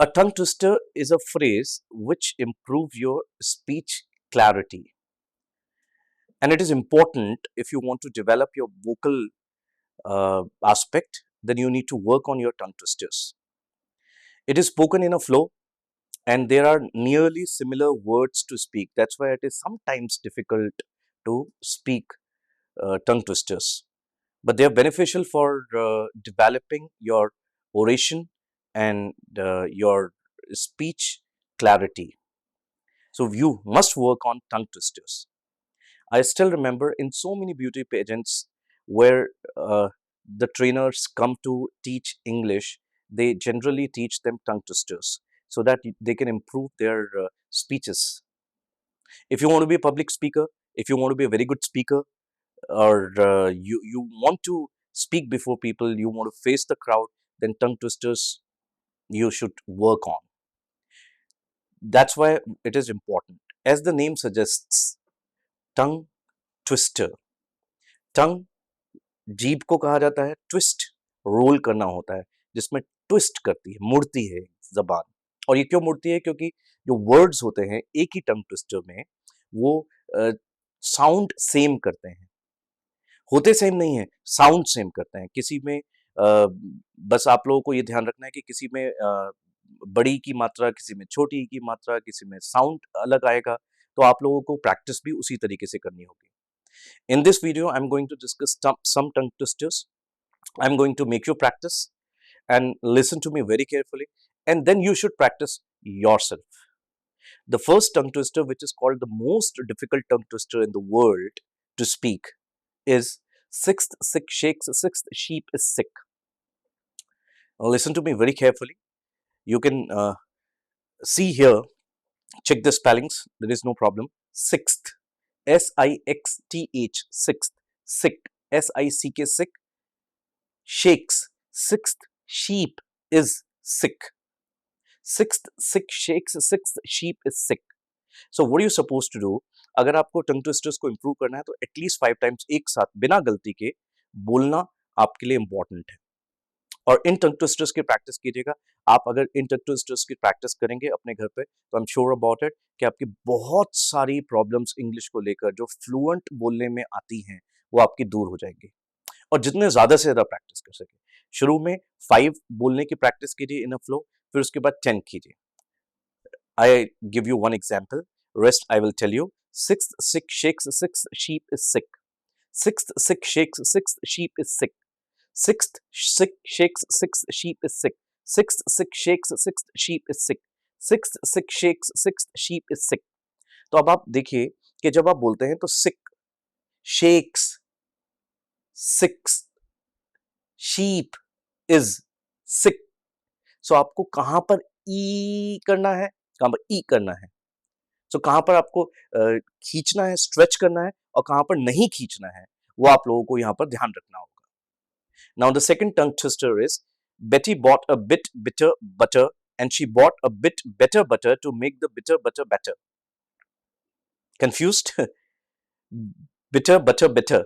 A tongue twister is a phrase which improves your speech clarity. And it is important if you want to develop your vocal aspect, then you need to work on your tongue twisters. It is spoken in a flow, and there are nearly similar words to speak. That's why it is sometimes difficult to speak tongue twisters. But they are beneficial for developing your oration and your speech clarity. So you must work on tongue twisters. I still remember in so many beauty pageants where the trainers come to teach English, they generally teach them tongue twisters so that they can improve their speeches. If you want to be a public speaker, if you want to be a very good speaker, or you want to speak before people, you want to face the crowd, then tongue twisters you should work on. That's why it is important. As the name suggests, tongue twister. Tongue जीभ को कहा जाता है, twist role करना होता है जिसमें twist करती है, मुड़ती है जबान। और ये क्यों मुड़ती है? क्योंकि जो वर्ड्स होते हैं एक ही टंग ट्विस्टर में वो साउंड सेम करते हैं, होते सेम नहीं है, साउंड सेम करते हैं। किसी में बस आप लोगों को ये ध्यान रखना है कि किसी में बड़ी की मात्रा, किसी में छोटी की मात्रा, किसी में साउंड अलग आएगा, तो आप लोगों को प्रैक्टिस भी उसी तरीके से करनी होगी। In this video, I'm going to discuss some tongue twisters. I'm going to make you practice and listen to me very carefully, and then you should practice yourself. The first tongue twister, which is called the most difficult tongue twister in the world to speak, is sixth sick shakes, sixth sheep is sick. Now listen to me very carefully. You can see here, check the spellings, there is no problem. Sixth, S-I-X-T-H, sixth, sick, S-I-C-K, sick, shakes, sixth, sheep is sick. Sixth sick shakes, sixth sheep is sick. So what are you supposed to do? अगर आपको टंग twisters को improve करना है तो at least 5 times एक साथ बिना गलती के बोलना आपके लिए इम्पॉर्टेंट है। और इन टंग ट्विस्टर्स की प्रैक्टिस कीजिएगा। आप अगर इन टंग ट्विस्टर्स की प्रैक्टिस करेंगे अपने घर पे तो I am sure about it कि आपकी बहुत सारी प्रॉब्लम्स इंग्लिश को लेकर जो फ्लुएंट बोलने में आती हैं वो आपकी दूर हो जाएंगी। और जितने ज़्यादा से ज़्यादा प्रैक्टिस कर सके, शुरू में 5 बोलने की प्रैक्टिस कीजिए इन अ फ्लो, फिर उसके बाद 10 कीजिए। I give you one example, rest I will tell you. Sixth sick shakes, sixth sheep is sick. Sixth sick shakes, sixth sheep is sick. Sixth sick shakes, sixth sheep is sick. Sixth sick shakes, sixth sheep is sick. Sixth sick shakes, sixth sheep is sick. तो अब आप देखिए कि जब आप बोलते हैं तो sick, shakes, sixth, sheep is sick. So आपको कहां पर ई करना है, कहां पर ई करना है, so कहां पर आपको खींचना है, स्ट्रेच करना है, और कहां पर नहीं खींचना है, वो आप लोगों को यहां पर ध्यान रखना होगा। Now the second tongue twister is Betty bought a bit bitter butter and she bought a bit better butter to make the bitter butter better. Confused? bitter butter better.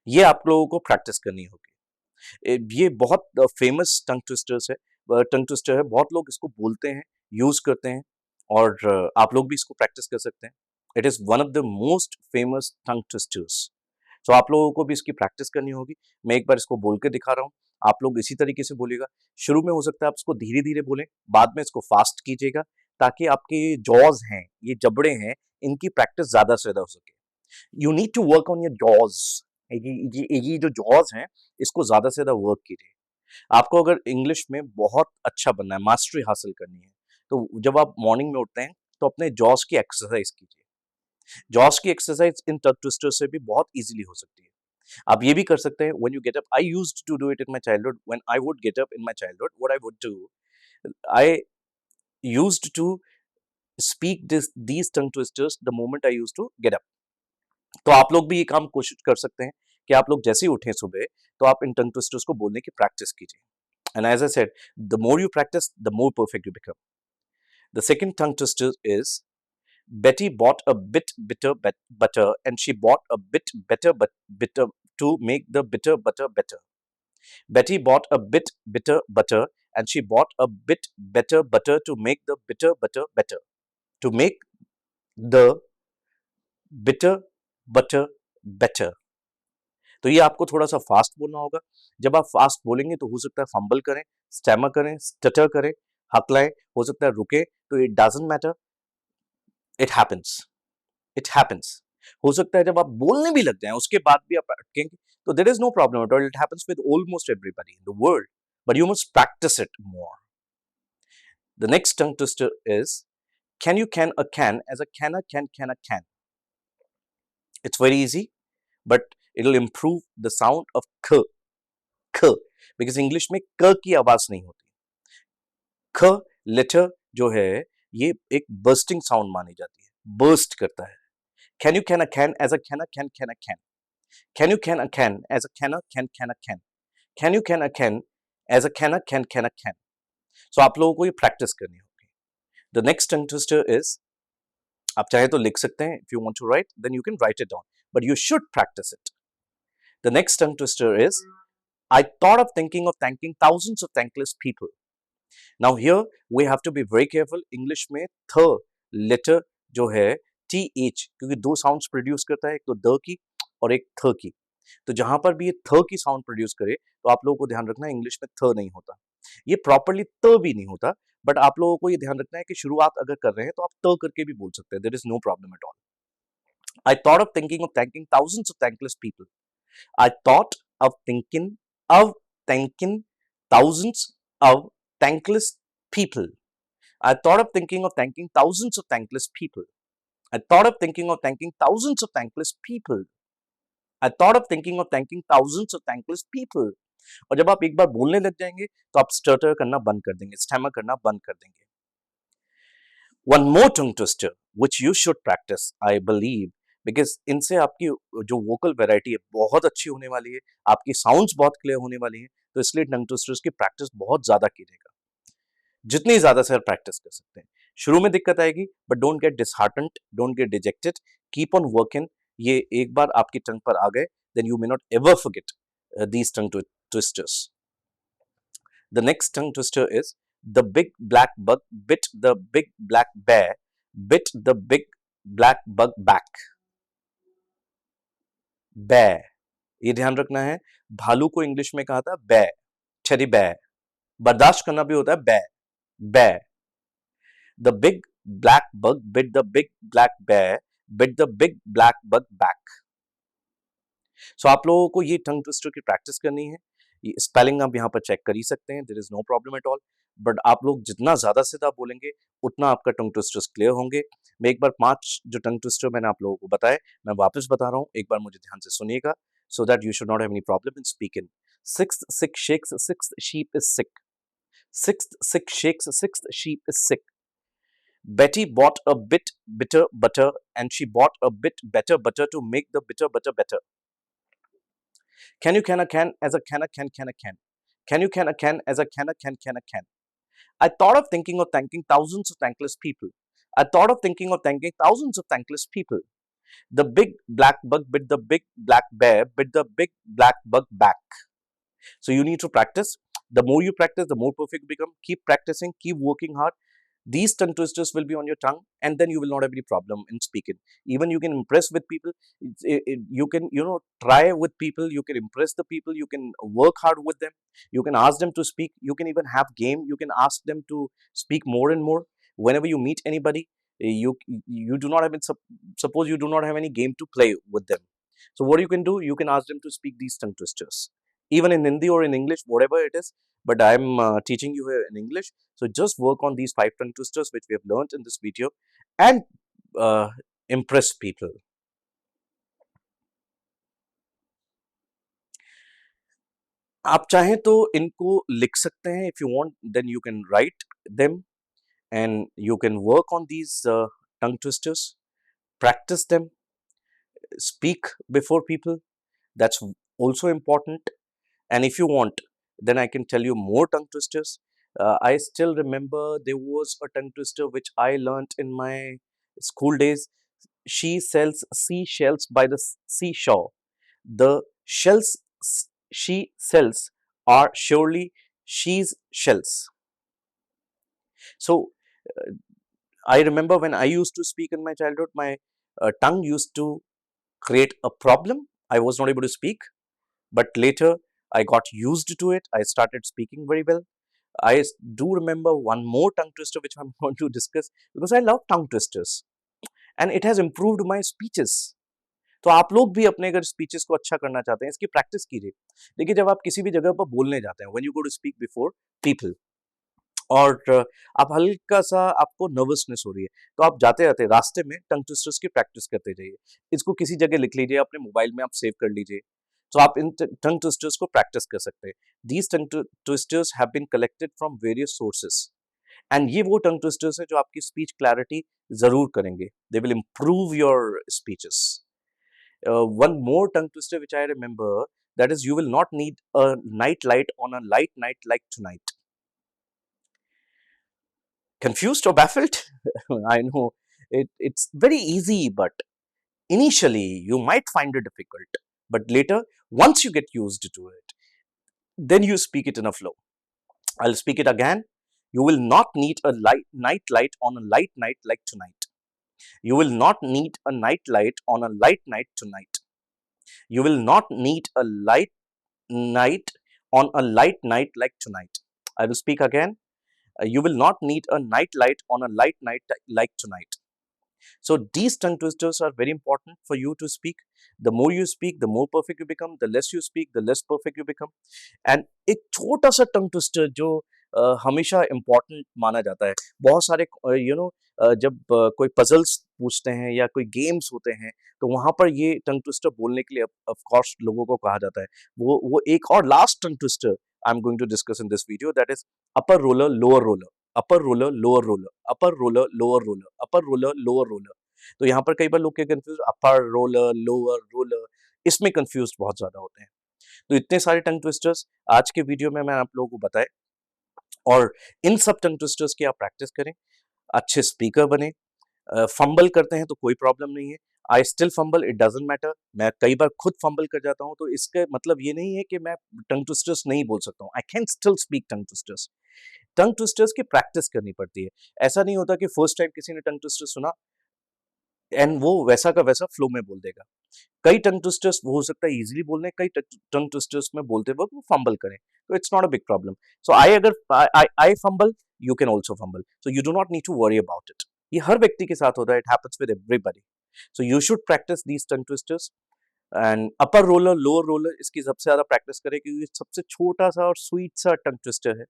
ये आप लोगों को प्रैक्टिस करनी होगी। ये बहुत फेमस टंग twisters है, tongue twister है, बहुत लोग इसको बोलते हैं, यूज करते हैं, और आप लोग भी इसको प्रैक्टिस कर सकते हैं। It is one of the most famous tongue twisters. तो आप लोगों को भी इसकी प्रैक्टिस करनी होगी। मैं एक बार इसको बोल के दिखा रहा हूँ, आप लोग इसी तरीके से बोलिएगा। शुरू में हो सकता है आप इसको धीरे धीरे बोलें, बाद में इसको फास्ट कीजिएगा ताकि आपके जॉज हैं, ये जबड़े हैं, इनकी प्रैक्टिस ज्यादा से ज्यादा हो सके। You need to work on your jaws. ये जो जॉज हैं इसको ज्यादा से ज्यादा वर्क कीजिए। आपको अगर इंग्लिश में बहुत अच्छा बनना है, मास्टरी हासिल करनी है, तो जब आप मॉर्निंग में उठते हैं तो अपने जॉज की एक्सरसाइज कीजिए। जॉस की एक्सरसाइज इन टंग ट्विस्टर से भी बहुत इजीली हो सकती है। आप ये भी कर सकते हैं, when you get up, I used to do it in my childhood, when I would get up in my childhood, what I would do, I used to speak these tongue twisters the moment I used to get up. तो आप लोग भी ये काम कोशिश कर सकते हैं कि आप लोग जैसे ही उठें सुबह तो आप इन टंग ट्विस्टर्स को बोलने की प्रैक्टिस कीजिए। And as I said, the more you practice the more perfect you become. The second tongue twister is Betty bought a bit bitter butter and she bought a bit better bitter to make the bitter butter better. Betty bought a bit bitter butter, and she bought a bit better butter to make the bitter butter better. To make the bitter butter better. तो ये आपको थोड़ा सा fast बोलना होगा. जब आप fast बोलेंगे तो हो सकता है फंबल करें, स्टैमर करें, स्टटर करें, हकलाएं, हो सकता है रुके. तो it doesn't matter, it happens, it happens. हो सकता है जब आप बोलने भी लग जाएं उसके बाद भी आप अटकेंगे, तो there is no problem at all. It happens with almost everybody in the world, but you must practice it more. The next tongue twister is can you can a can as a can a can. It's very easy, but it'll improve the sound of k, because English में क की आवाज नहीं होती. ख letter जो है ये एक बर्स्टिंग साउंड मानी जाती है, बर्स्ट करता है. Can you can a can as a can a can a can. Can you can a can as a can a can a can. Can you can a can as a can a can. So आप लोगों को ये practice करनी होगी. The next tongue twister is, आप चाहे तो लिख सकते हैं. If you want to write, then you can write it down, but you should practice it. The next tongue twister is, I thought of thinking of thanking thousands of thankless people. Now here we have to be very careful. English में th letter जो है th, क्योंकि दो sounds produce करता है, एक तो the key और एक थ की. तो जहां पर भी ये थ की साउंड प्रोड्यूस करे तो आप लोगों को ध्यान रखना है इंग्लिश में थ नहीं होता. ये प्रॉपरली त भी नहीं होता, बट आप लोगों को ये ध्यान रखना है कि शुरुआत अगर कर रहे हैं तो आप त करके भी बोल सकते हैं. There is no problem at all. I thought of thinking of thanking thousands of thankless people. I thought of thinking of thanking thousands of thankless people. I thought of thinking of thanking thousands of thankless people. I thought of thinking of thanking thousands of thankless people. I thought of thinking of thanking thousands of thankless people. और जब आप एक बार बोलने लग जाएंगे तो आप stutter करना बंद कर देंगे, स्टैमर करना बंद कर देंगे. One more tongue twister which you should practice, I believe, because इनसे आपकी जो वोकल वैरायटी है बहुत अच्छी होने वाली है, आपकी साउंड्स बहुत क्लियर होने वाली हैं. तो इसलिए टंग ट्विस्टर्स की प्रैक्टिस बहुत ज्यादा कीजिएगा, जितनी ज्यादा से प्रैक्टिस कर सकते हैं. शुरू में दिक्कत आएगी, but don't get disheartened, don't get dejected, keep on working. ये एक बार आपकी टंग पर आ गए, then you may not ever forget these tongue twisters. The next tongue twister is, the big black bug bit the big black bear, bit the big black bug back. Bear, ये ध्यान रखना है. भालू को English में कहा था bear, teddy bear. बर्दाश्त करना भी होता है bear, bear. The big black bug bit the big black bear, bit the big black bug back. So आप लोगों को ये टंग ट्विस्टर की प्रैक्टिस करनी है. स्पेलिंग आप यहाँ पर चेक कर ही सकते हैं, there is no problem at all. But आप लोग जितना ज्यादा से ज्यादा बोलेंगे उतना आपका टंग ट्विस्टर्स क्लियर होंगे. मैं एक बार 5 जो टंग ट्विस्टर मैंने आप लोगों को बताए, मैं वापस बता रहा हूँ, एक बार मुझे ध्यान से सुनिएगा, so that you should not have any problem in speaking. Sixth sick shakes, sixth sheep is sick. Sixth sick shakes, sixth sheep is sick. Betty bought a bit bitter butter, and she bought a bit better butter to make the bitter butter better. Can you can a can as a can a can a can. Can you can a can as a can a can a can. I thought of thinking of thanking thousands of thankless people. I thought of thinking of thanking thousands of thankless people. The big black bug bit the big black bear, bit the big black bug back. So you need to practice. The more you practice, the more perfect you become. Keep practicing, keep working hard. These tongue twisters will be on your tongue, and then you will not have any problem in speaking. Even you can impress with people. You can, try with people. You can impress the people. You can work hard with them. You can ask them to speak. You can even have game. You can ask them to speak more and more. Whenever you meet anybody, you do not have suppose you do not have any game to play with them. So what you can do, you can ask them to speak these tongue twisters, even in Hindi or in English, whatever it is. But I'm teaching you here in English. So just work on these 5 tongue twisters which we have learned in this video, and impress people. आप चाहें तो इनको लिख सकते हैं. If you want, then you can write them, and you can work on these tongue twisters, practice them, speak before people. That's also important. And if you want, then I can tell you more tongue twisters. I still remember there was a tongue twister which I learnt in my school days. She sells seashells by the seashore. The shells she sells are surely she's shells. So I remember when I used to speak in my childhood, my tongue used to create a problem. I was not able to speak, but later I got used to it. I started speaking very well. Do remember one more tongue twister which I'm going to discuss because I love tongue twisters and it has improved my speeches. तो आप लोग भी अपने अगर speeches को अच्छा करना चाहते हैं इसकी प्रैक्टिस कीजिए। देखिए जब आप किसी भी जगह पर बोलने जाते हैं when you go to speak before people और आप हल्का सा आपको नर्वसनेस हो रही है तो आप जाते जाते रास्ते में टंग ट्विस्टर्स की प्रैक्टिस करते जाइए। इसको किसी जगह लिख लीजिए, अपने मोबाइल में आप सेव कर लीजिए। तो आप इन टंग ट्विस्टर्स को प्रैक्टिस कर सकते हैं। These tongue twisters have been collected from various sources and ये वो टंग ट्विस्टर्स हैं जो आपकी स्पीच क्लैरिटी जरूर करेंगे। They will improve your speeches. One more tongue twister which I remember, that is, you will not need a night light on a light night like tonight. Confused or baffled? I know it's very easy, but initially you might find it difficult. But later, once you get used to it, then you speak it in a flow. I'll speak it again. You will not need a night light on a light night like tonight. You will not need a night light on a light night tonight. You will not need a light night on a light night like tonight. I will speak again. You will not need a night light on a light night like tonight. So these tongue twisters are very important for you to speak. The more you speak, the more perfect you become. The less you speak, the less perfect you become. And एक छोटा सा tongue twister जो हमेशा important माना जाता है। बहुत सारे जब कोई पजल्स पूछते हैं या कोई गेम्स होते हैं तो वहां पर ये टंग ट्विस्टर बोलने के लिए ऑफ कोर्स लोगों को कहा जाता है। वो एक और last tongue twister I am going to discuss in this video, that is upper roller lower roller, upper roller lower roller, upper roller lower roller, upper roller lower roller. तो यहाँ पर कई बार लोग क्या confuse, upper roller lower roller, इसमें confuse बहुत ज्यादा होते हैं। तो इतने सारे टंग ट्विस्टर्स आज के वीडियो में मैं आप लोगों को बताए और इन सब टंग ट्विस्टर्स की आप प्रैक्टिस करें, अच्छे स्पीकर बने। फंबल करते हैं तो कोई प्रॉब्लम नहीं है। I still fumble, it doesn't matter. मैं कई बार खुद फंबल कर जाता हूँ तो इसका मतलब ये नहीं है कि मैं टंग ट्विस्टर्स नहीं बोल सकता हूँ। I can still speak tongue twisters. Tongue twisters की प्रैक्टिस करनी पड़ती है। ऐसा नहीं होता कि फर्स्ट टाइम किसी ने टंग ट्विस्टर सुना एंड वो वैसा का वैसा फ्लो में बोल देगा। कई टंग ट्विस्टर्स वो हो सकता है इजीली बोलने, कई टंग ट्विस्टर्स में बोलते वक्त वो फंबल करें, तो it's not a big problem. So I fumble, you can also fumble, so you do not need to worry about it. ये हर व्यक्ति के साथ होता है, it happens with everybody. So you should practice these tongue twisters and upper roller lower roller इसकी सबसे ज्यादा प्रैक्टिस करें क्योंकि सबसे छोटा सा और स्वीट सा टंग ट्विस्टर है।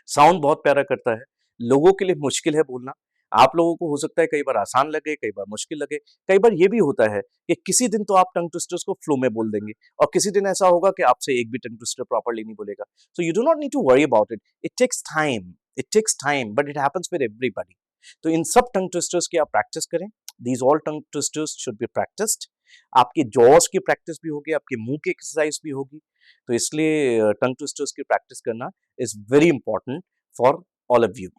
साउंड बहुत प्यारा करता है, लोगों के लिए मुश्किल है बोलना। आप लोगों को हो सकता है कई बार आसान लगे, कई बार मुश्किल लगे। कई बार ये भी होता है कि किसी दिन तो आप टंग ट्विस्टर्स को फ्लो में बोल देंगे और किसी दिन ऐसा होगा कि आपसे एक भी टंग ट्विस्टर प्रॉपर्ली नहीं बोलेगा। So you do not need to worry about it, it takes time but it happens with everybody. तो इन सब टंग ट्विस्टर्स की आप प्रैक्टिस करें। These all tongue twisters should be practised. आपके जॉज की प्रैक्टिस भी होगी, आपके मुंह की एक्सरसाइज भी होगी। तो इसलिए टंग ट्विस्टर्स की प्रैक्टिस करना is very important for all of you.